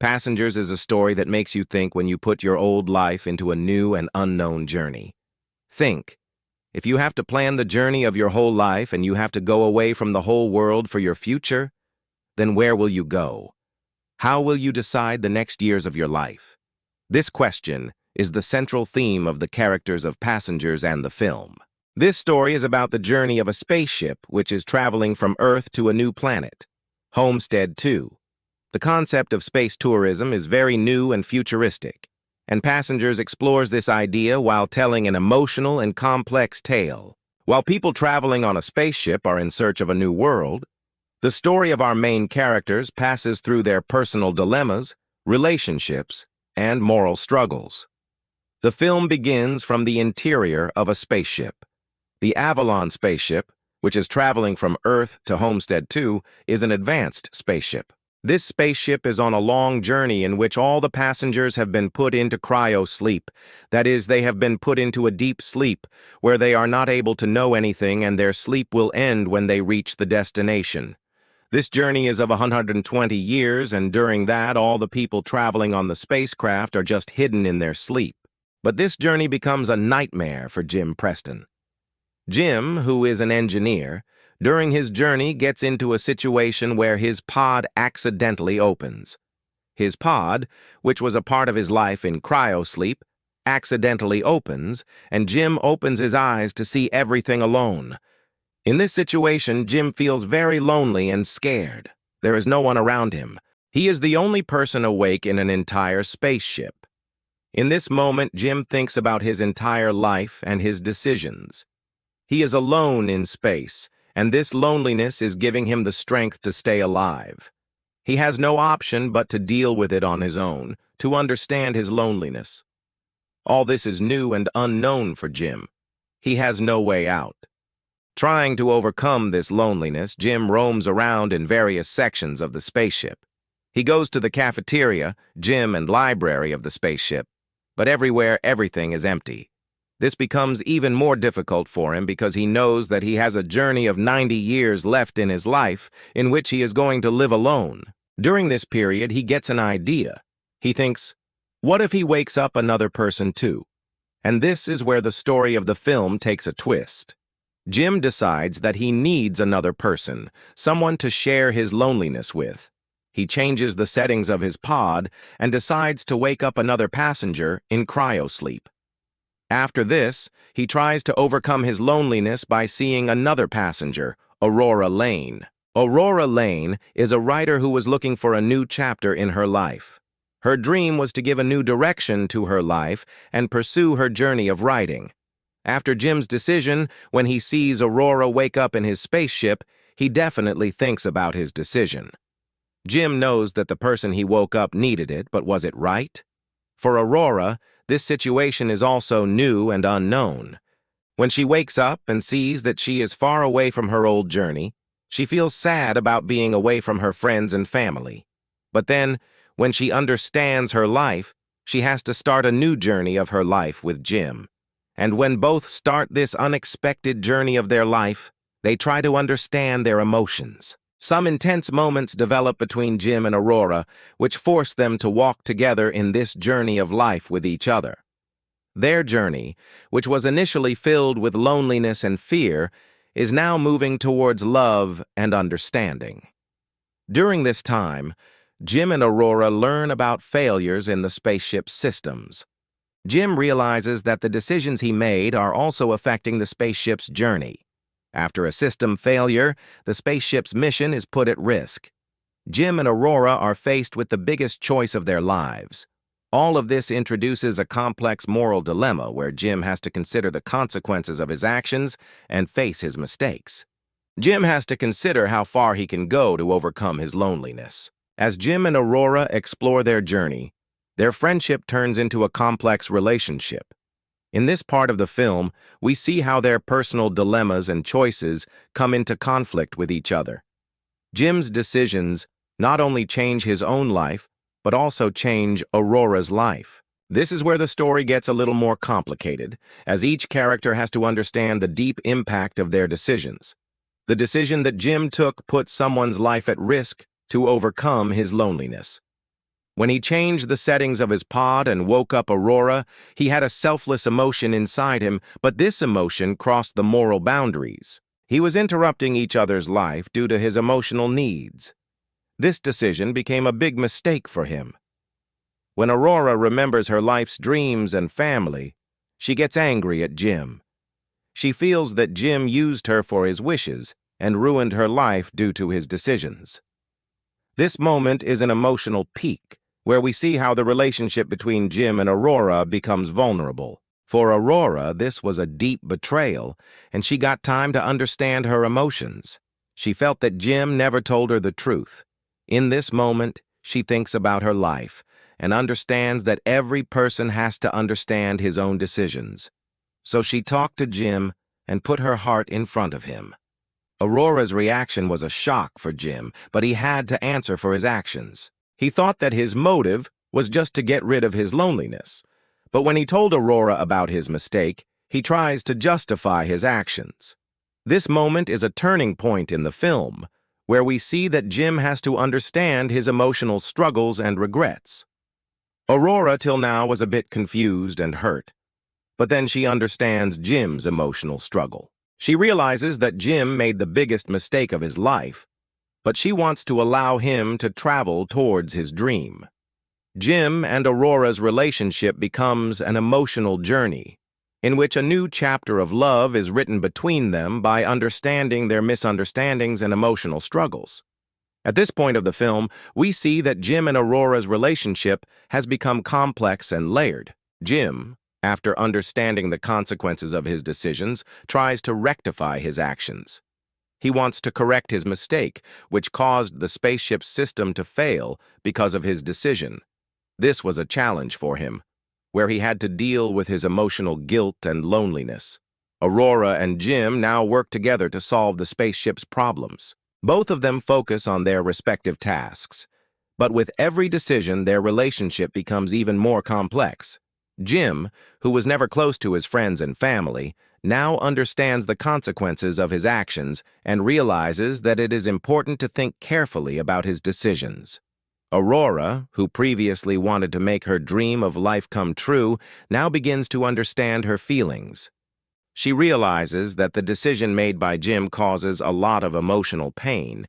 Passengers is a story that makes you think when you put your old life into a new and unknown journey. Think, if you have to plan the journey of your whole life and you have to go away from the whole world for your future, then where will you go? How will you decide the next years of your life? This question is the central theme of the characters of Passengers and the film. This story is about the journey of a spaceship which is traveling from Earth to a new planet, Homestead 2. The concept of space tourism is very new and futuristic, and Passengers explores this idea while telling an emotional and complex tale. While people traveling on a spaceship are in search of a new world, the story of our main characters passes through their personal dilemmas, relationships, and moral struggles. The film begins from the interior of a spaceship. The Avalon spaceship, which is traveling from Earth to Homestead 2, is an advanced spaceship. This spaceship is on a long journey in which all the passengers have been put into cryo-sleep. That is, they have been put into a deep sleep where they are not able to know anything and their sleep will end when they reach the destination. This journey is of 120 years, and during that, all the people traveling on the spacecraft are just hidden in their sleep. But this journey becomes a nightmare for Jim Preston. Jim, who is an engineer, during his journey gets into a situation where his pod accidentally opens. His pod, which was a part of his life in cryosleep, accidentally opens, and Jim opens his eyes to see everything alone. In this situation, Jim feels very lonely and scared. There is no one around him. He is the only person awake in an entire spaceship. In this moment, Jim thinks about his entire life and his decisions. He is alone in space, and this loneliness is giving him the strength to stay alive. He has no option but to deal with it on his own, to understand his loneliness. All this is new and unknown for Jim. He has no way out. Trying to overcome this loneliness, Jim roams around in various sections of the spaceship. He goes to the cafeteria, gym, and library of the spaceship, but everywhere everything is empty. This becomes even more difficult for him because he knows that he has a journey of 90 years left in his life in which he is going to live alone. During this period, he gets an idea. He thinks, what if he wakes up another person too? And this is where the story of the film takes a twist. Jim decides that he needs another person, someone to share his loneliness with. He changes the settings of his pod and decides to wake up another passenger in cryosleep. After this, he tries to overcome his loneliness by seeing another passenger, Aurora Lane. Aurora Lane is a writer who was looking for a new chapter in her life. Her dream was to give a new direction to her life and pursue her journey of writing. After Jim's decision, when he sees Aurora wake up in his spaceship, he definitely thinks about his decision. Jim knows that the person he woke up needed it, but was it right? For Aurora, this situation is also new and unknown. When she wakes up and sees that she is far away from her old journey, she feels sad about being away from her friends and family. But then, when she understands her life, she has to start a new journey of her life with Jim. And when both start this unexpected journey of their life, they try to understand their emotions. Some intense moments develop between Jim and Aurora, which force them to walk together in this journey of life with each other. Their journey, which was initially filled with loneliness and fear, is now moving towards love and understanding. During this time, Jim and Aurora learn about failures in the spaceship's systems. Jim realizes that the decisions he made are also affecting the spaceship's journey. After a system failure, the spaceship's mission is put at risk. Jim and Aurora are faced with the biggest choice of their lives. All of this introduces a complex moral dilemma where Jim has to consider the consequences of his actions and face his mistakes. Jim has to consider how far he can go to overcome his loneliness. As Jim and Aurora explore their journey, their friendship turns into a complex relationship. In this part of the film, we see how their personal dilemmas and choices come into conflict with each other. Jim's decisions not only change his own life, but also change Aurora's life. This is where the story gets a little more complicated, as each character has to understand the deep impact of their decisions. The decision that Jim took put someone's life at risk to overcome his loneliness. When he changed the settings of his pod and woke up Aurora, he had a selfless emotion inside him, but this emotion crossed the moral boundaries. He was interrupting each other's life due to his emotional needs. This decision became a big mistake for him. When Aurora remembers her life's dreams and family, she gets angry at Jim. She feels that Jim used her for his wishes and ruined her life due to his decisions. This moment is an emotional peak, where we see how the relationship between Jim and Aurora becomes vulnerable. For Aurora, this was a deep betrayal, and she got time to understand her emotions. She felt that Jim never told her the truth. In this moment, she thinks about her life and understands that every person has to understand his own decisions. So she talked to Jim and put her heart in front of him. Aurora's reaction was a shock for Jim, but he had to answer for his actions. He thought that his motive was just to get rid of his loneliness. But when he told Aurora about his mistake, he tries to justify his actions. This moment is a turning point in the film, where we see that Jim has to understand his emotional struggles and regrets. Aurora till now was a bit confused and hurt, but then she understands Jim's emotional struggle. She realizes that Jim made the biggest mistake of his life, but she wants to allow him to travel towards his dream. Jim and Aurora's relationship becomes an emotional journey, in which a new chapter of love is written between them by understanding their misunderstandings and emotional struggles. At this point of the film, we see that Jim and Aurora's relationship has become complex and layered. Jim, after understanding the consequences of his decisions, tries to rectify his actions. He wants to correct his mistake, which caused the spaceship's system to fail because of his decision. This was a challenge for him, where he had to deal with his emotional guilt and loneliness. Aurora and Jim now work together to solve the spaceship's problems. Both of them focus on their respective tasks, but with every decision, their relationship becomes even more complex. Jim, who was never close to his friends and family, now understands the consequences of his actions and realizes that it is important to think carefully about his decisions. Aurora, who previously wanted to make her dream of life come true, now begins to understand her feelings. She realizes that the decision made by Jim causes a lot of emotional pain,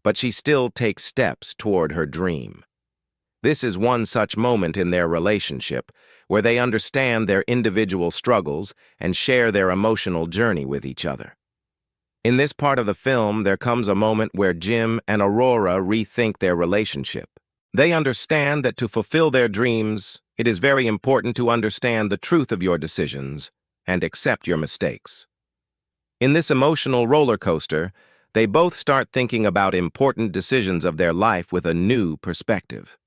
but she still takes steps toward her dream. This is one such moment in their relationship, where they understand their individual struggles and share their emotional journey with each other. In this part of the film, there comes a moment where Jim and Aurora rethink their relationship. They understand that to fulfill their dreams, it is very important to understand the truth of your decisions and accept your mistakes. In this emotional roller coaster, they both start thinking about important decisions of their life with a new perspective.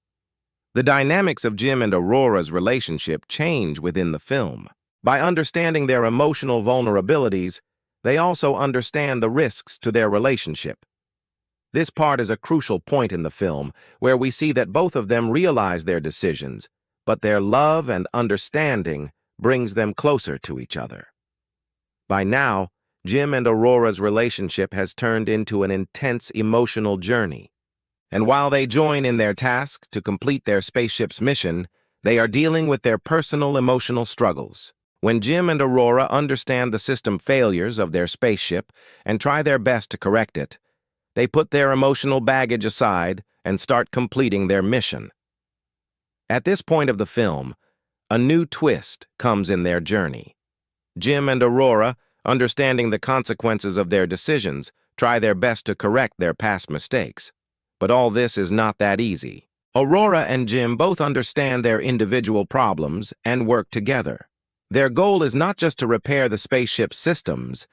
The dynamics of Jim and Aurora's relationship change within the film. By understanding their emotional vulnerabilities, they also understand the risks to their relationship. This part is a crucial point in the film, where we see that both of them realize their decisions, but their love and understanding brings them closer to each other. By now, Jim and Aurora's relationship has turned into an intense emotional journey. And while they join in their task to complete their spaceship's mission, they are dealing with their personal emotional struggles. When Jim and Aurora understand the system failures of their spaceship and try their best to correct it, they put their emotional baggage aside and start completing their mission. At this point of the film, a new twist comes in their journey. Jim and Aurora, understanding the consequences of their decisions, try their best to correct their past mistakes. But all this is not that easy. Aurora and Jim both understand their individual problems and work together. Their goal is not just to repair the spaceship's systems,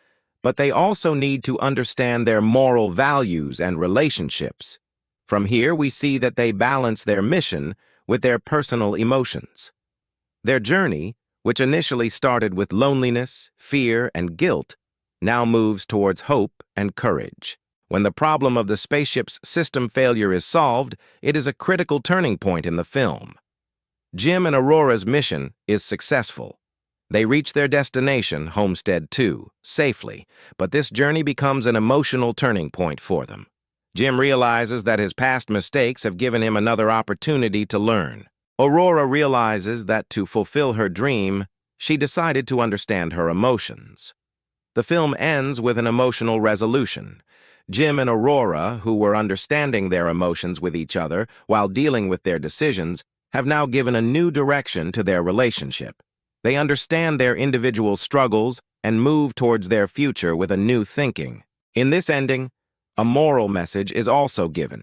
but they also need to understand their moral values and relationships. From here, we see that they balance their mission with their personal emotions. Their journey, which initially started with loneliness, fear, and guilt, now moves towards hope and courage. When the problem of the spaceship's system failure is solved, it is a critical turning point in the film. Jim and Aurora's mission is successful. They reach their destination, Homestead 2, safely, but this journey becomes an emotional turning point for them. Jim realizes that his past mistakes have given him another opportunity to learn. Aurora realizes that to fulfill her dream, she decided to understand her emotions. The film ends with an emotional resolution. Jim and Aurora, who were understanding their emotions with each other while dealing with their decisions, have now given a new direction to their relationship. They understand their individual struggles and move towards their future with a new thinking. In this ending, a moral message is also given.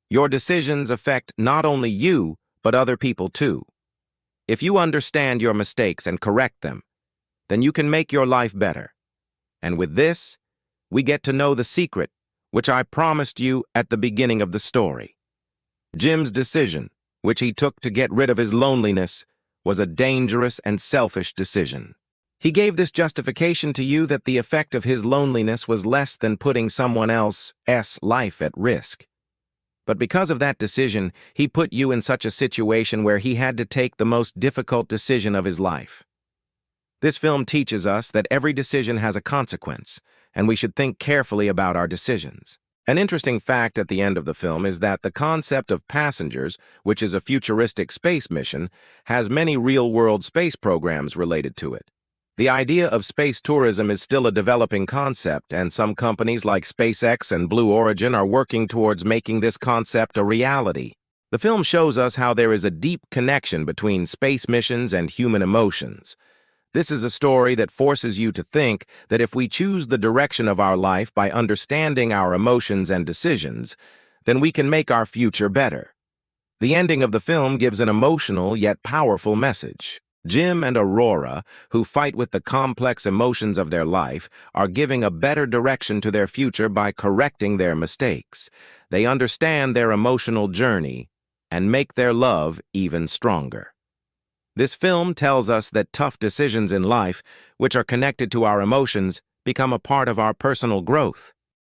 Your decisions affect not only you, but other people too. If you understand your mistakes and correct them, then you can make your life better. And with this, we get to know the secret, which I promised you at the beginning of the story. Jim's decision, which he took to get rid of his loneliness, was a dangerous and selfish decision. He gave this justification to you that the effect of his loneliness was less than putting someone else's life at risk. But because of that decision, he put you in such a situation where he had to take the most difficult decision of his life. This film teaches us that every decision has a consequence, and we should think carefully about our decisions. An interesting fact at the end of the film is that the concept of Passengers, which is a futuristic space mission, has many real-world space programs related to it. The idea of space tourism is still a developing concept, and some companies like SpaceX and Blue Origin are working towards making this concept a reality. The film shows us how there is a deep connection between space missions and human emotions. This is a story that forces you to think that if we choose the direction of our life by understanding our emotions and decisions, then we can make our future better. The ending of the film gives an emotional yet powerful message. Jim and Aurora, who fight with the complex emotions of their life, are giving a better direction to their future by correcting their mistakes. They understand their emotional journey and make their love even stronger. This film tells us that tough decisions in life, which are connected to our emotions, become a part of our personal growth.